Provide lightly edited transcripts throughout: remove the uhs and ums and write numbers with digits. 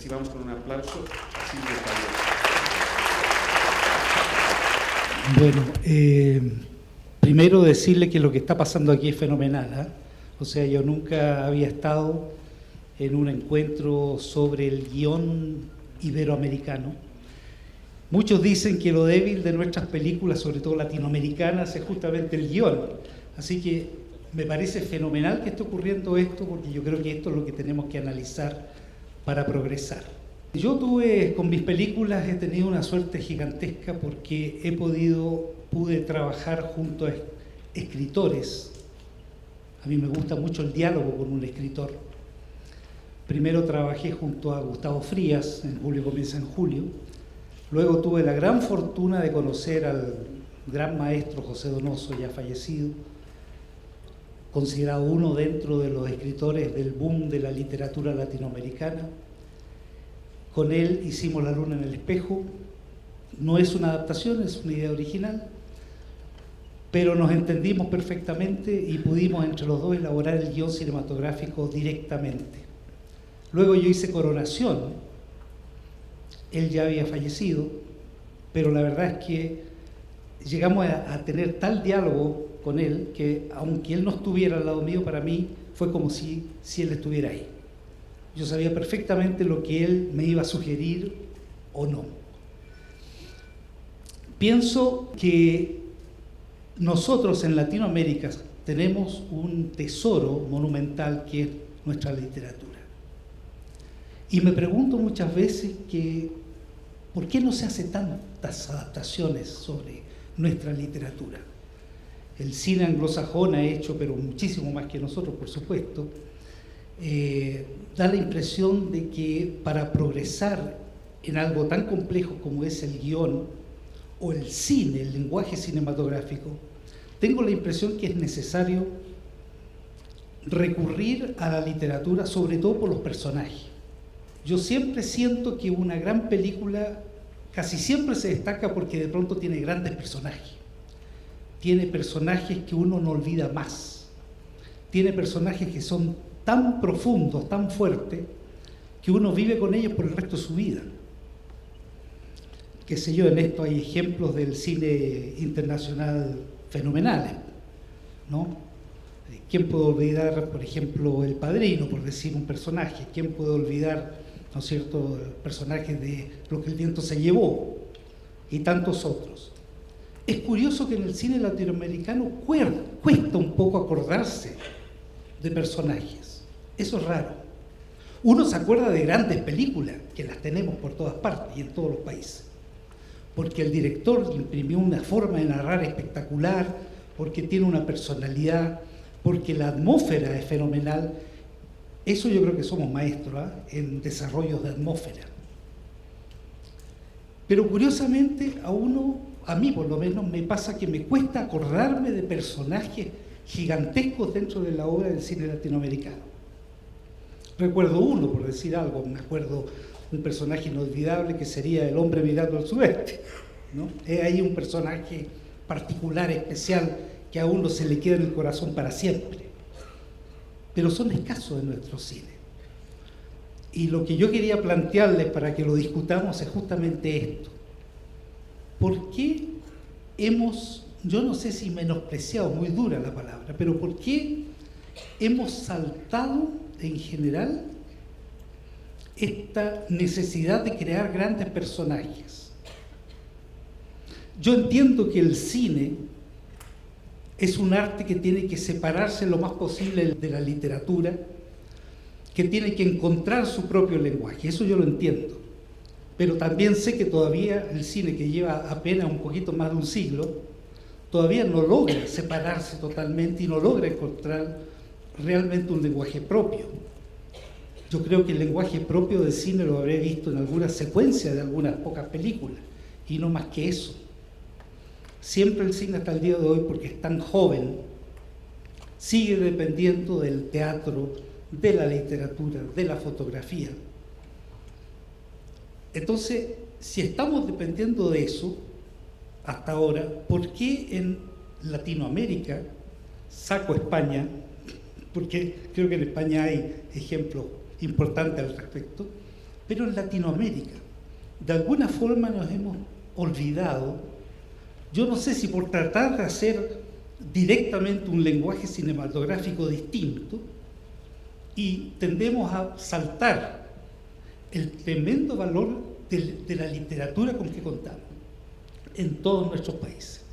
Recibamos con un aplauso a Silvio Calderón. Bueno, primero decirle que lo que está pasando aquí es fenomenal, ¿eh? O sea, yo nunca había estado en un encuentro sobre el guión iberoamericano. Muchos dicen que lo débil de nuestras películas, sobre todo latinoamericanas, es justamente el guión. Así que me parece fenomenal que esté ocurriendo esto, porque yo creo que esto es lo que tenemos que analizar para progresar. Yo con mis películas he tenido una suerte gigantesca porque pude trabajar junto a escritores. A mí me gusta mucho el diálogo con un escritor. Primero trabajé junto a Gustavo Frías, en Julio comienza en julio. Luego tuve la gran fortuna de conocer al gran maestro José Donoso, ya fallecido, considerado uno dentro de los escritores del boom de la literatura latinoamericana. Con él hicimos La luna en el espejo. No es una adaptación, es una idea original, pero nos entendimos perfectamente y pudimos entre los dos elaborar el guión cinematográfico directamente. Luego yo hice Coronación. Él ya había fallecido, pero la verdad es que llegamos a tener tal diálogo con él que, aunque él no estuviera al lado mío, para mí fue como si él estuviera ahí. Yo sabía perfectamente lo que él me iba a sugerir o no. Pienso que nosotros en Latinoamérica tenemos un tesoro monumental que es nuestra literatura. Y me pregunto muchas veces ¿por qué no se hacen tantas adaptaciones sobre nuestra literatura? El cine anglosajón ha hecho, pero muchísimo más que nosotros, por supuesto, da la impresión de que para progresar en algo tan complejo como es el guión o el cine, el lenguaje cinematográfico, tengo la impresión que es necesario recurrir a la literatura, sobre todo por los personajes. Yo siempre siento que una gran película casi siempre se destaca porque de pronto tiene grandes personajes. Tiene personajes que uno no olvida más. Tiene personajes que son tan profundos, tan fuertes, que uno vive con ellos por el resto de su vida. Qué sé yo, en esto hay ejemplos del cine internacional fenomenales, ¿no? ¿Quién puede olvidar, por ejemplo, El Padrino, por decir un personaje? ¿Quién puede olvidar, ¿no es cierto?, el personaje de Lo que el viento se llevó y tantos otros? Es curioso que en el cine latinoamericano cuesta un poco acordarse de personajes. Eso es raro. Uno se acuerda de grandes películas, que las tenemos por todas partes y en todos los países, porque el director imprimió una forma de narrar espectacular, porque tiene una personalidad, porque la atmósfera es fenomenal. Eso yo creo que somos maestros, ¿eh?, en desarrollos de atmósfera. Pero curiosamente a mí por lo menos me pasa que me cuesta acordarme de personajes gigantescos dentro de la obra del cine latinoamericano. Recuerdo uno, por decir algo, me acuerdo un personaje inolvidable que sería El hombre mirando al sudeste, ¿no? Es ahí un personaje particular, especial, que a uno se le queda en el corazón para siempre. Pero son escasos en nuestro cine. Y lo que yo quería plantearles para que lo discutamos es justamente esto. ¿Por qué yo no sé si menospreciado, muy dura la palabra, pero por qué hemos saltado en general esta necesidad de crear grandes personajes? Yo entiendo que el cine es un arte que tiene que separarse lo más posible de la literatura, que tiene que encontrar su propio lenguaje, eso yo lo entiendo. Pero también sé que todavía el cine, que lleva apenas un poquito más de un siglo, todavía no logra separarse totalmente y no logra encontrar realmente un lenguaje propio. Yo creo que el lenguaje propio del cine lo habré visto en algunas secuencias de algunas pocas películas, y no más que eso. Siempre el cine hasta el día de hoy, porque es tan joven, sigue dependiendo del teatro, de la literatura, de la fotografía. Entonces, si estamos dependiendo de eso hasta ahora, ¿por qué en Latinoamérica, saco España, porque creo que en España hay ejemplos importantes al respecto, pero en Latinoamérica. De alguna forma nos hemos olvidado, yo no sé si por tratar de hacer directamente un lenguaje cinematográfico distinto, y tendemos a saltar el tremendo valor de la literatura con que contamos en todos nuestros países.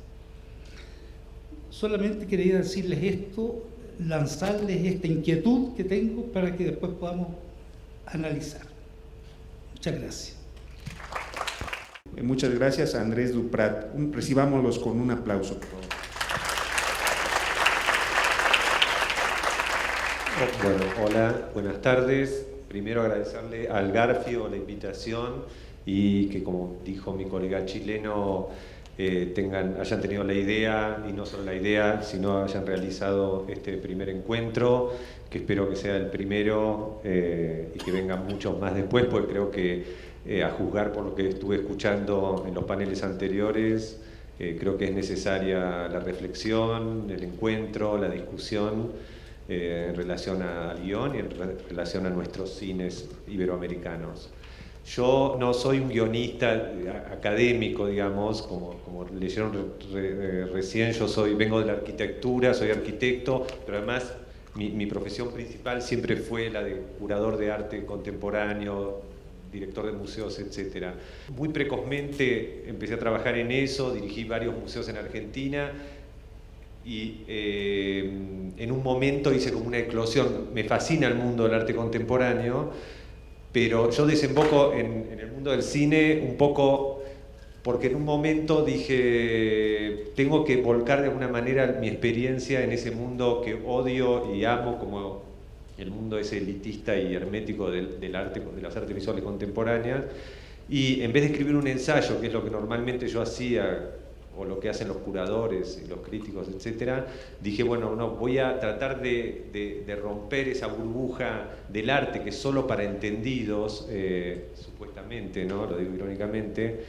Solamente quería decirles esto, lanzarles esta inquietud que tengo para que después podamos analizar. Muchas gracias. Muchas gracias a Andrés Duprat. Recibámoslos con un aplauso, por favor. Bueno, hola, buenas tardes. Primero agradecerle al Garfio la invitación y que, como dijo mi colega chileno, hayan tenido la idea, y no solo la idea, sino hayan realizado este primer encuentro, que espero que sea el primero y que vengan muchos más después, porque creo que a juzgar por lo que estuve escuchando en los paneles anteriores, creo que es necesaria la reflexión, el encuentro, la discusión en relación al guión y en relación a nuestros cines iberoamericanos. Yo no soy un guionista académico, digamos, como leyeron recién. Vengo de la arquitectura, soy arquitecto, pero además mi profesión principal siempre fue la de curador de arte contemporáneo, director de museos, etc. Muy precozmente empecé a trabajar en eso, dirigí varios museos en Argentina y en un momento hice como una eclosión. Me fascina el mundo del arte contemporáneo, pero yo desemboco en el mundo del cine un poco porque en un momento dije, tengo que volcar de alguna manera mi experiencia en ese mundo que odio y amo, como el mundo ese elitista y hermético del arte, de las artes visuales contemporáneas, y en vez de escribir un ensayo, que es lo que normalmente yo hacía, o lo que hacen los curadores y los críticos, etc., dije, bueno, no, voy a tratar de romper esa burbuja del arte que es solo para entendidos, supuestamente, ¿no? Lo digo irónicamente,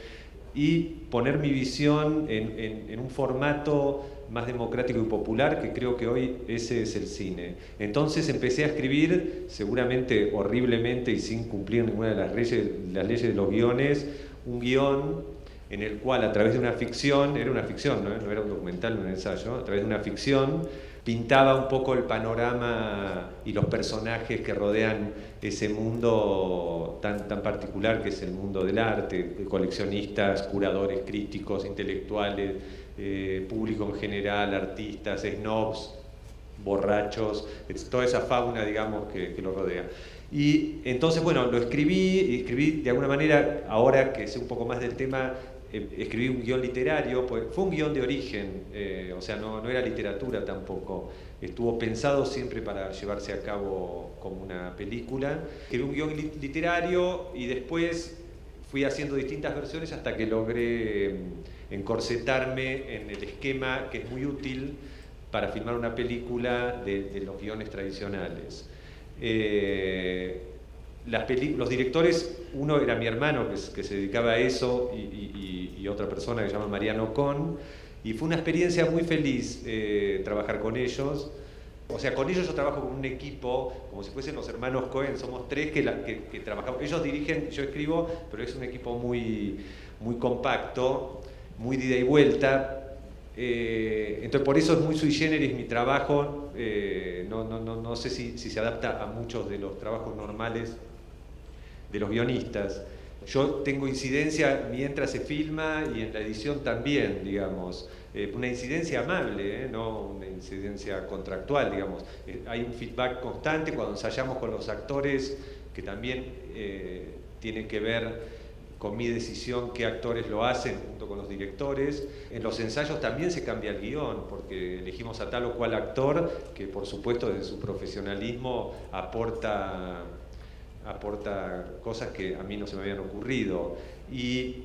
y poner mi visión en un formato más democrático y popular, que creo que hoy ese es el cine. Entonces empecé a escribir, seguramente horriblemente y sin cumplir ninguna de las leyes de los guiones, un guión en el cual, a través de una ficción, era una ficción, no era un documental, no un ensayo, a través de una ficción pintaba un poco el panorama y los personajes que rodean ese mundo tan particular que es el mundo del arte, coleccionistas, curadores, críticos, intelectuales, público en general, artistas, snobs, borrachos, toda esa fauna, digamos, que lo rodea. Y entonces, bueno, lo escribí de alguna manera, ahora que sé un poco más del tema, escribí un guión literario, pues fue un guión de origen, o sea, no era literatura tampoco, estuvo pensado siempre para llevarse a cabo como una película. Escribí un guión literario y después fui haciendo distintas versiones hasta que logré encorsetarme en el esquema que es muy útil para filmar una película de los guiones tradicionales. Los directores, uno era mi hermano que se dedicaba a eso y otra persona que se llama Mariano Con, y fue una experiencia muy feliz trabajar con ellos. O sea, con ellos yo trabajo con un equipo, como si fuesen los hermanos Cohen, somos tres que trabajamos. Ellos dirigen, yo escribo, pero es un equipo muy compacto, muy de ida y vuelta. Entonces por eso es muy sui generis mi trabajo, no sé si se adapta a muchos de los trabajos normales de los guionistas. Yo tengo incidencia mientras se filma y en la edición también, digamos, una incidencia amable, no una incidencia contractual, digamos. Hay un feedback constante cuando ensayamos con los actores, que también tiene que ver con mi decisión qué actores lo hacen junto con los directores. En los ensayos también se cambia el guión, porque elegimos a tal o cual actor que, por supuesto, desde su profesionalismo aporta cosas que a mí no se me habían ocurrido. Y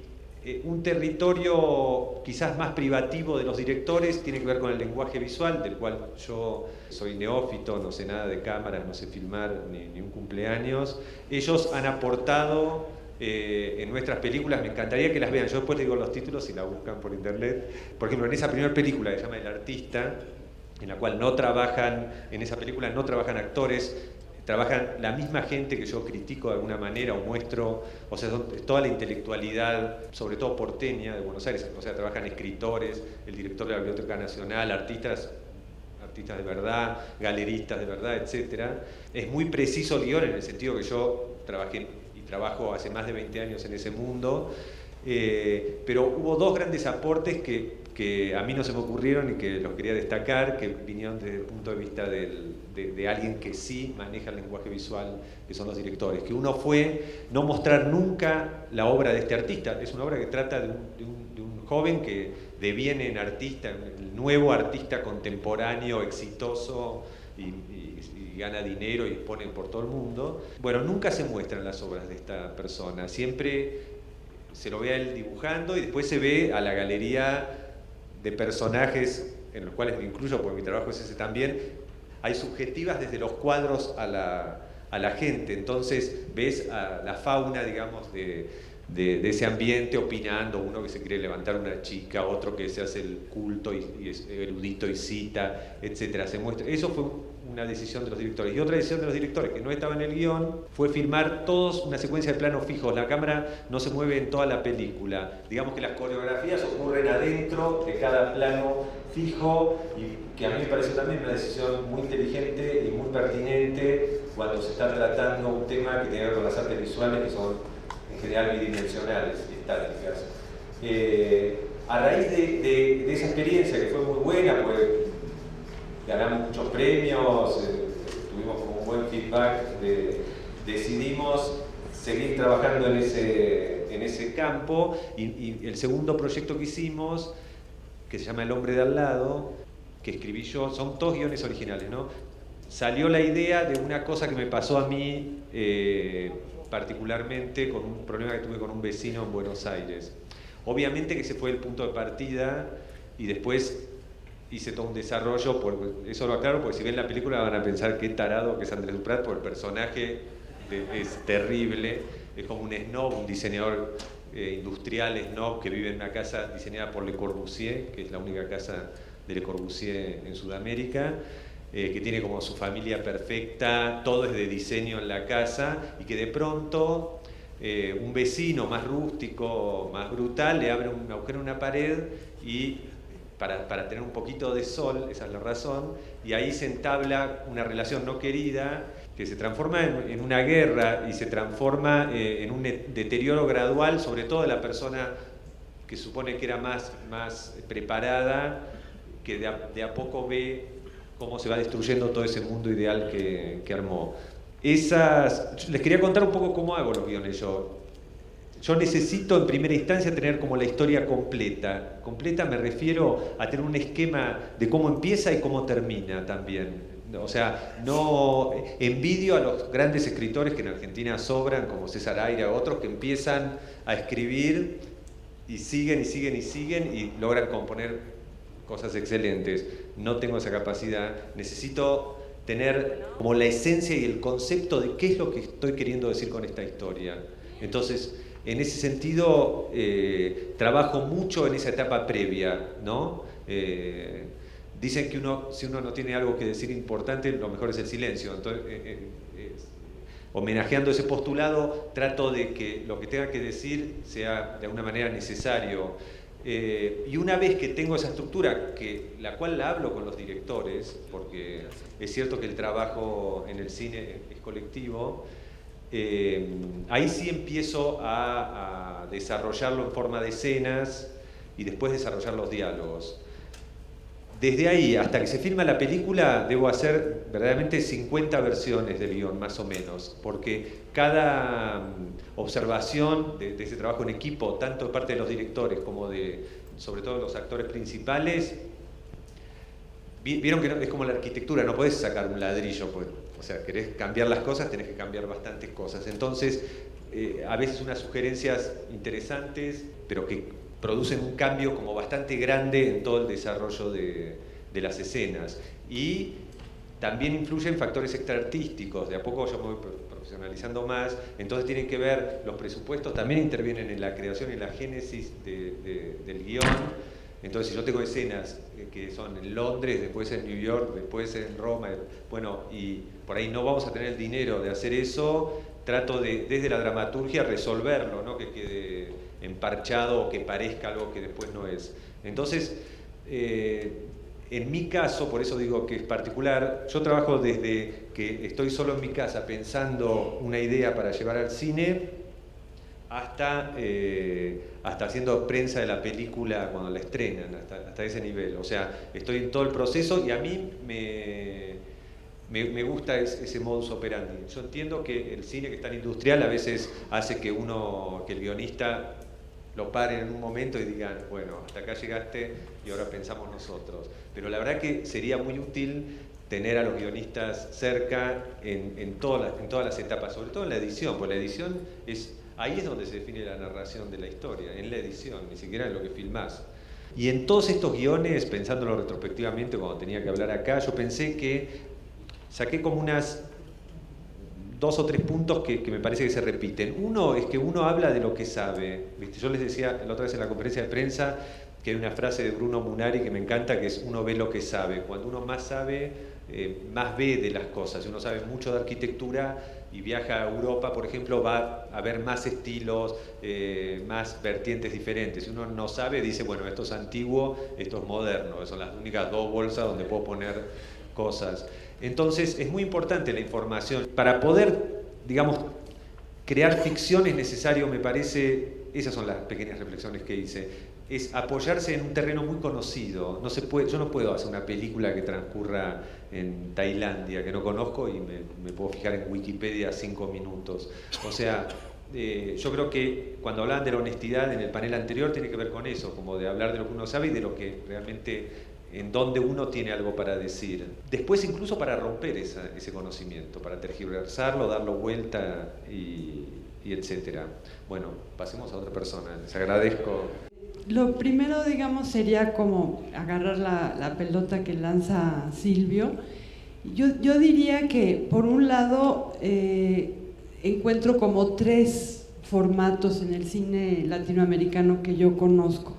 un territorio quizás más privativo de los directores tiene que ver con el lenguaje visual, del cual yo soy neófito, no sé nada de cámaras, no sé filmar ni un cumpleaños. Ellos han aportado en nuestras películas, me encantaría que las vean, yo después les digo los títulos si la buscan por internet. Por ejemplo, en esa primera película que se llama El Artista, en la cual en esa película no trabajan actores, trabajan la misma gente que yo critico de alguna manera o muestro, o sea, toda la intelectualidad, sobre todo porteña de Buenos Aires, o sea, trabajan escritores, el director de la Biblioteca Nacional, artistas de verdad, galeristas de verdad, etc. Es muy preciso el guión en el sentido que yo trabajé y trabajo hace más de 20 años en ese mundo, pero hubo dos grandes aportes que a mí no se me ocurrieron y que los quería destacar, que vinieron desde el punto de vista de alguien que sí maneja el lenguaje visual, que son los directores. Que uno fue no mostrar nunca la obra de este artista. Es una obra que trata de un joven que deviene en artista, el nuevo artista contemporáneo, exitoso y gana dinero y expone por todo el mundo. Bueno, nunca se muestran las obras de esta persona. Siempre se lo ve a él dibujando y después se ve a la galería de personajes, en los cuales me incluyo porque mi trabajo es ese también. Hay subjetivas desde los cuadros a la gente, entonces ves a la fauna, digamos, de ese ambiente opinando, uno que se quiere levantar una chica, otro que se hace el culto y es erudito y cita, etc. Se muestra. Eso fue una decisión de los directores. Y otra decisión de los directores, que no estaba en el guión, fue filmar todos una secuencia de planos fijos. La cámara no se mueve en toda la película. Digamos que las coreografías ocurren adentro de cada plano fijo, y que a mí me pareció también una decisión muy inteligente y muy pertinente cuando se está tratando un tema que tiene que ver con las artes visuales, que son en general bidimensionales y estáticas. A raíz de esa experiencia, que fue muy buena, pues ganamos muchos premios, tuvimos como un buen feedback, decidimos seguir trabajando en ese campo, y el segundo proyecto que hicimos, que se llama El hombre de al lado, que escribí yo, son todos guiones originales, ¿no? Salió la idea de una cosa que me pasó a mí particularmente con un problema que tuve con un vecino en Buenos Aires. Obviamente que ese fue el punto de partida, y después hice todo un desarrollo, eso lo aclaro porque si ven la película van a pensar qué tarado que es Andrés Duprat, porque el personaje es terrible, es como un snob, un diseñador industrial snob que vive en una casa diseñada por Le Corbusier, que es la única casa de Le Corbusier en Sudamérica, que tiene como su familia perfecta, todo es de diseño en la casa, y que de pronto un vecino más rústico, más brutal, le abre un agujero en una pared y para tener un poquito de sol, esa es la razón, y ahí se entabla una relación no querida que se transforma en una guerra y se transforma en un deterioro gradual, sobre todo de la persona que supone que era más preparada, que de a poco ve cómo se va destruyendo todo ese mundo ideal que armó. Les quería contar un poco cómo hago los guiones yo. Yo necesito en primera instancia tener como la historia completa. Completa me refiero a tener un esquema de cómo empieza y cómo termina también. O sea, no envidio a los grandes escritores que en Argentina sobran, como César Aira u otros, que empiezan a escribir y siguen y siguen y siguen y logran componer cosas excelentes. No tengo esa capacidad. Necesito tener como la esencia y el concepto de qué es lo que estoy queriendo decir con esta historia. Entonces, en ese sentido, trabajo mucho en esa etapa previa, ¿no? Dicen que si uno no tiene algo que decir importante, lo mejor es el silencio. Entonces, homenajeando ese postulado, trato de que lo que tenga que decir sea de alguna manera necesario. Y una vez que tengo esa estructura, la cual la hablo con los directores, porque es cierto que el trabajo en el cine es colectivo, ahí sí empiezo a desarrollarlo en forma de escenas y después desarrollar los diálogos. Desde ahí hasta que se filma la película debo hacer verdaderamente 50 versiones del guión, más o menos, porque cada observación de ese trabajo en equipo, tanto de parte de los directores como sobre todo de los actores principales, vieron que es como la arquitectura, no podés sacar un ladrillo, pues, o sea, querés cambiar las cosas, tenés que cambiar bastantes cosas. Entonces, a veces unas sugerencias interesantes, pero que producen un cambio como bastante grande en todo el desarrollo de las escenas. Y también influyen factores extraartísticos. De a poco yo me voy profesionalizando más, entonces tienen que ver, los presupuestos también intervienen en la creación y la génesis del guión. Entonces, si yo tengo escenas que son en Londres, después en New York, después en Roma, bueno, y por ahí no vamos a tener el dinero de hacer eso, trato de, desde la dramaturgia, resolverlo, ¿no? Que quede emparchado o que parezca algo que después no es. Entonces, en mi caso, por eso digo que es particular, yo trabajo desde que estoy solo en mi casa pensando una idea para llevar al cine, hasta haciendo prensa de la película cuando la estrenan, hasta ese nivel. O sea, estoy en todo el proceso y a mí me gusta ese modus operandi. Yo entiendo que el cine, que es tan industrial, a veces hace que el guionista lo paren en un momento y digan, bueno, hasta acá llegaste y ahora pensamos nosotros. Pero la verdad que sería muy útil tener a los guionistas cerca en todas las etapas, sobre todo en la edición, porque la edición ahí es donde se define la narración de la historia, en la edición, ni siquiera en lo que filmás. Y en todos estos guiones, pensándolo retrospectivamente, cuando tenía que hablar acá, yo pensé que saqué como unas 2 o 3 puntos que me parece que se repiten. Uno es que uno habla de lo que sabe. ¿Viste? Yo les decía la otra vez en la conferencia de prensa que hay una frase de Bruno Munari que me encanta, que es: uno ve lo que sabe. Cuando uno más sabe, más ve de las cosas. Si uno sabe mucho de arquitectura y viaja a Europa, por ejemplo, va a ver más estilos, más vertientes diferentes. Si uno no sabe, dice, bueno, esto es antiguo, esto es moderno. Son las únicas 2 bolsas donde puedo poner cosas. Entonces, es muy importante la información. Para poder, digamos, crear ficción es necesario, me parece, esas son las pequeñas reflexiones que hice, es apoyarse en un terreno muy conocido. Yo no puedo hacer una película que transcurra en Tailandia, que no conozco, y me puedo fijar en Wikipedia 5 minutos. O sea, yo creo que cuando hablaban de la honestidad en el panel anterior, tiene que ver con eso, como de hablar de lo que uno sabe y de lo que realmente, en donde uno tiene algo para decir. Después, incluso para romper ese conocimiento, para tergiversarlo, darlo vuelta y etcétera. Bueno, pasemos a otra persona. Les agradezco. Lo primero, digamos, sería como agarrar la pelota que lanza Silvio. Yo diría que, por un lado, encuentro como 3 formatos en el cine latinoamericano que yo conozco,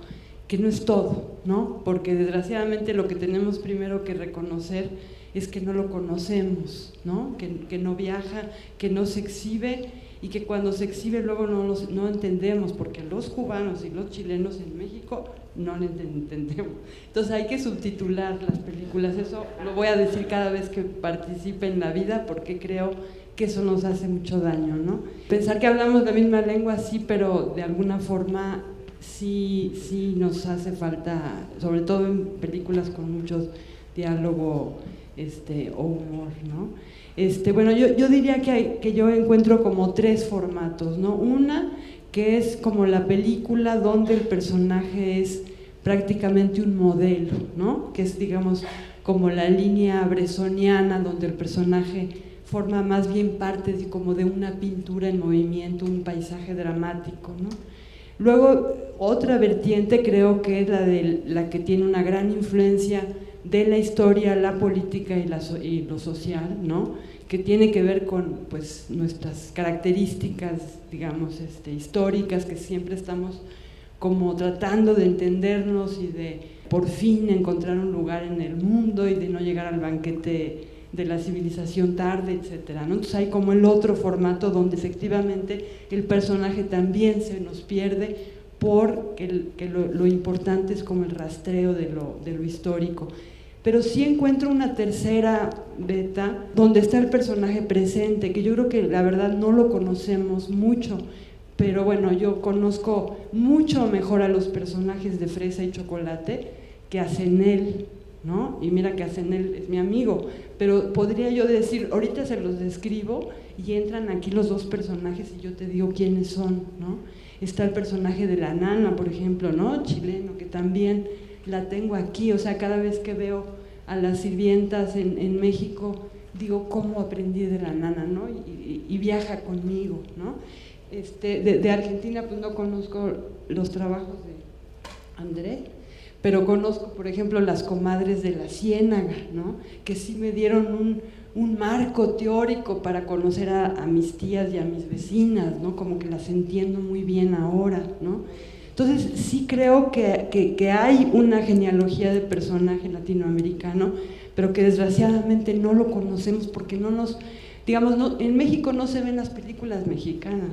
que no es todo, ¿no? Porque desgraciadamente lo que tenemos primero que reconocer es que no lo conocemos, ¿no? Que no viaja, que no se exhibe, y que cuando se exhibe luego no entendemos, porque los cubanos y los chilenos en México no lo entendemos. Entonces hay que subtitular las películas. Eso lo voy a decir cada vez que participe en la vida, porque creo que eso nos hace mucho daño, ¿no? Pensar que hablamos la misma lengua, sí, pero de alguna forma sí nos hace falta, sobre todo en películas con mucho diálogo o humor, ¿no? Bueno, yo diría que yo encuentro como 3 formatos, ¿no? Una, que es como la película donde el personaje es prácticamente un modelo, ¿no? Que es, digamos, como la línea bressoniana, donde el personaje forma más bien parte como de una pintura en movimiento, un paisaje dramático, ¿no? Luego, otra vertiente creo que es la que tiene una gran influencia de la historia, la política y lo social, ¿no? Que tiene que ver con, pues, nuestras características, digamos, históricas, que siempre estamos como tratando de entendernos y de por fin encontrar un lugar en el mundo y de no llegar al banquete de la civilización tarde, etcétera, ¿no? Entonces hay como el otro formato donde efectivamente el personaje también se nos pierde, porque lo importante es como el rastreo de lo histórico. Pero sí encuentro una tercera beta donde está el personaje presente, que yo creo que la verdad no lo conocemos mucho, pero bueno, yo conozco mucho mejor a los personajes de Fresa y Chocolate que a Zenel, ¿no? Y mira que a Zenel es mi amigo, pero podría yo decir, ahorita se los describo y entran aquí los 2 personajes y yo te digo quiénes son, ¿no? Está el personaje de la nana, por ejemplo, ¿no? Chileno, que también la tengo aquí, o sea, cada vez que veo a las sirvientas en México, digo, ¿cómo aprendí de la nana, no? Y viaja conmigo, ¿no? De Argentina, pues no conozco los trabajos de André, pero conozco, por ejemplo, las comadres de la Ciénaga, ¿no? Que sí me dieron un marco teórico para conocer a mis tías y a mis vecinas, ¿no? Como que las entiendo muy bien ahora, ¿no? Entonces sí creo que hay una genealogía de personaje latinoamericano, pero que desgraciadamente no lo conocemos porque no nos, digamos, no, en México no se ven las películas mexicanas,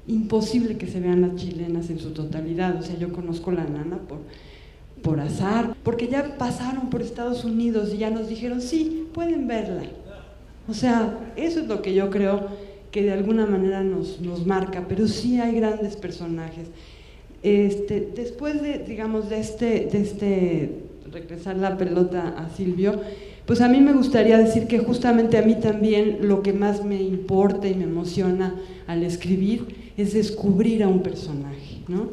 imposible que se vean las chilenas en su totalidad. O sea, yo conozco La Nana por azar, porque ya pasaron por Estados Unidos y ya nos dijeron, sí, pueden verla. O sea, eso es lo que yo creo que de alguna manera nos marca, pero sí hay grandes personajes. Después de, digamos, de regresar la pelota a Silvio, pues a mí me gustaría decir que justamente a mí también lo que más me importa y me emociona al escribir es descubrir a un personaje, ¿no?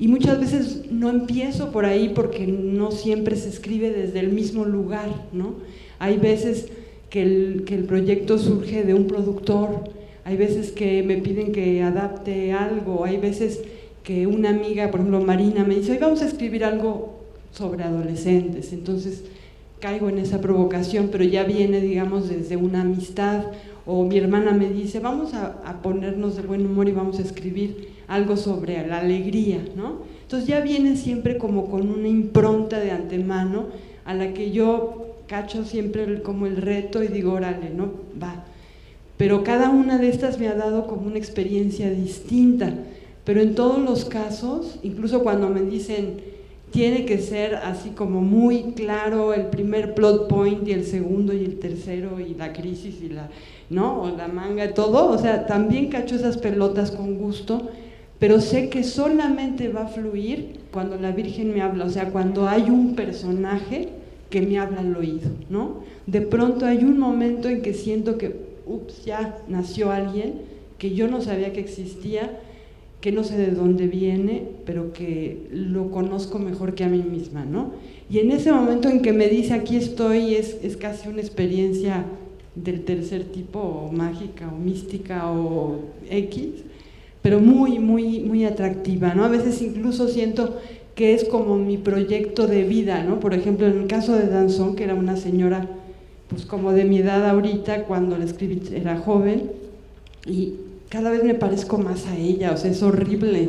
Y muchas veces no empiezo por ahí porque no siempre se escribe desde el mismo lugar, ¿no? Hay veces que el proyecto surge de un productor, hay veces que me piden que adapte algo, hay veces que una amiga, por ejemplo Marina, me dice, hoy vamos a escribir algo sobre adolescentes, entonces caigo en esa provocación, pero ya viene, digamos, desde una amistad, o mi hermana me dice, vamos a ponernos de buen humor y vamos a escribir algo sobre la alegría, ¿no? Entonces ya viene siempre como con una impronta de antemano a la que yo cacho siempre como el reto y digo, órale, ¿no? Va. Pero cada una de estas me ha dado como una experiencia distinta, pero en todos los casos, incluso cuando me dicen tiene que ser así como muy claro el primer plot point y el segundo y el tercero y la crisis y la, ¿no? O la manga, todo, o sea, también cacho esas pelotas con gusto, pero sé que solamente va a fluir cuando la Virgen me habla, o sea, cuando hay un personaje que me habla al oído, ¿no? De pronto hay un momento en que siento que, ups, ya nació alguien que yo no sabía que existía, que no sé de dónde viene, pero que lo conozco mejor que a mí misma, ¿no? Y en ese momento en que me dice aquí estoy, es casi una experiencia del tercer tipo, o mágica, o mística, o X, pero muy, muy, muy atractiva, ¿no? A veces incluso siento que es como mi proyecto de vida, ¿no? Por ejemplo, en el caso de Danzón, que era una señora, pues como de mi edad ahorita, cuando la escribí era joven, y cada vez me parezco más a ella, o sea, es horrible.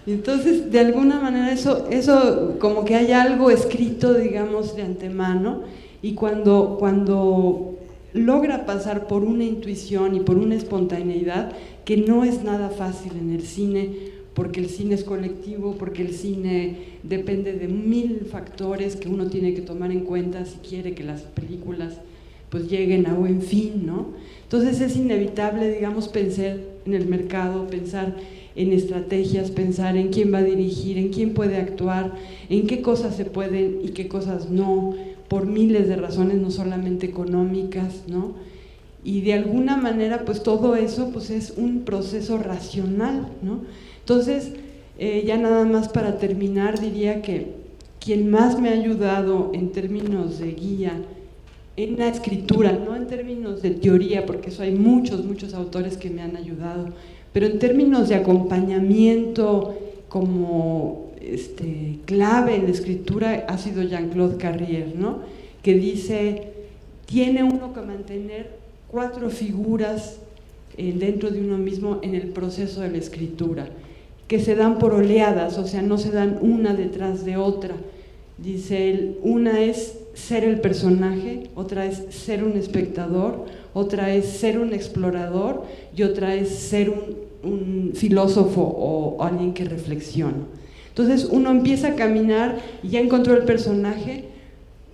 Entonces, de alguna manera eso como que hay algo escrito, digamos, de antemano, y cuando logra pasar por una intuición y por una espontaneidad, que no es nada fácil en el cine, porque el cine es colectivo, porque el cine depende de 1000 factores que uno tiene que tomar en cuenta si quiere que las películas pues lleguen a buen fin, ¿no? Entonces es inevitable, digamos, pensar en el mercado, pensar en estrategias, pensar en quién va a dirigir, en quién puede actuar, en qué cosas se pueden y qué cosas no, por miles de razones, no solamente económicas, ¿no? Y de alguna manera, pues todo eso pues es un proceso racional, ¿no? Entonces, ya nada más para terminar, diría que quien más me ha ayudado en términos de guía, en la escritura, no en términos de teoría, porque eso hay muchos autores que me han ayudado, pero en términos de acompañamiento como clave en la escritura ha sido Jean-Claude Carrière, ¿no? Que dice, tiene uno que mantener 4 figuras dentro de uno mismo en el proceso de la escritura, que se dan por oleadas, o sea, no se dan una detrás de otra. Dice él, una es ser el personaje, otra es ser un espectador, otra es ser un explorador y otra es ser un filósofo o alguien que reflexiona. Entonces uno empieza a caminar y ya encontró el personaje,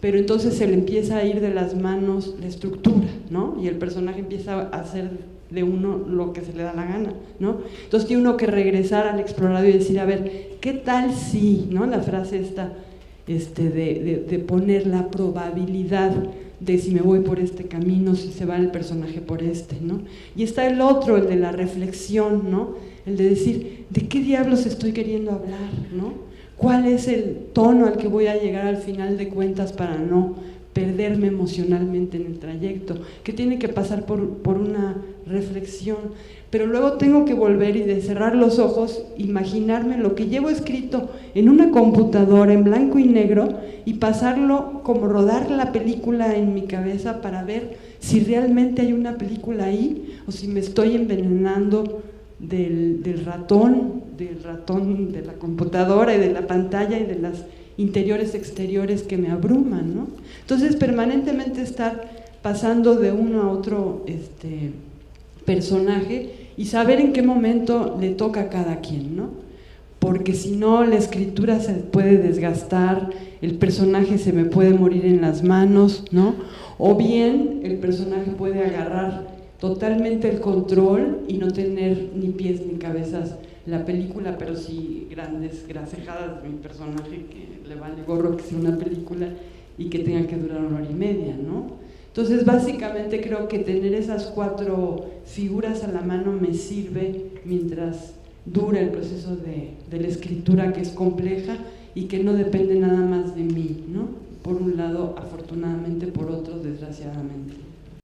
pero entonces se le empieza a ir de las manos la estructura, ¿no? Y el personaje empieza a hacer de uno lo que se le da la gana, ¿no? Entonces tiene uno que regresar al explorador y decir, a ver, ¿qué tal si, ¿no? La frase esta, de poner la probabilidad de si me voy por este camino, si se va el personaje por ¿no? Y está el otro, el de la reflexión, ¿no? El de decir, ¿de qué diablos estoy queriendo hablar, ¿no? ¿Cuál es el tono al que voy a llegar al final de cuentas para no perderme emocionalmente en el trayecto? Que tiene que pasar por una reflexión, pero luego tengo que volver y de cerrar los ojos, imaginarme lo que llevo escrito en una computadora en blanco y negro y pasarlo como rodar la película en mi cabeza para ver si realmente hay una película ahí o si me estoy envenenando del ratón de la computadora y de la pantalla y de las interiores exteriores que me abruman, ¿no? Entonces permanentemente estar pasando de uno a otro personaje y saber en qué momento le toca a cada quien, ¿no? Porque si no la escritura se puede desgastar, el personaje se me puede morir en las manos, ¿no? O bien el personaje puede agarrar totalmente el control y no tener ni pies ni cabezas la película, pero sí grandes gracejadas de mi personaje que le vale gorro que sea una película y que tenga que durar 1 hora y media, ¿no? Entonces básicamente creo que tener esas 4 figuras a la mano me sirve mientras dura el proceso de la escritura, que es compleja y que no depende nada más de mí, ¿no? Por un lado, afortunadamente, por otro, desgraciadamente.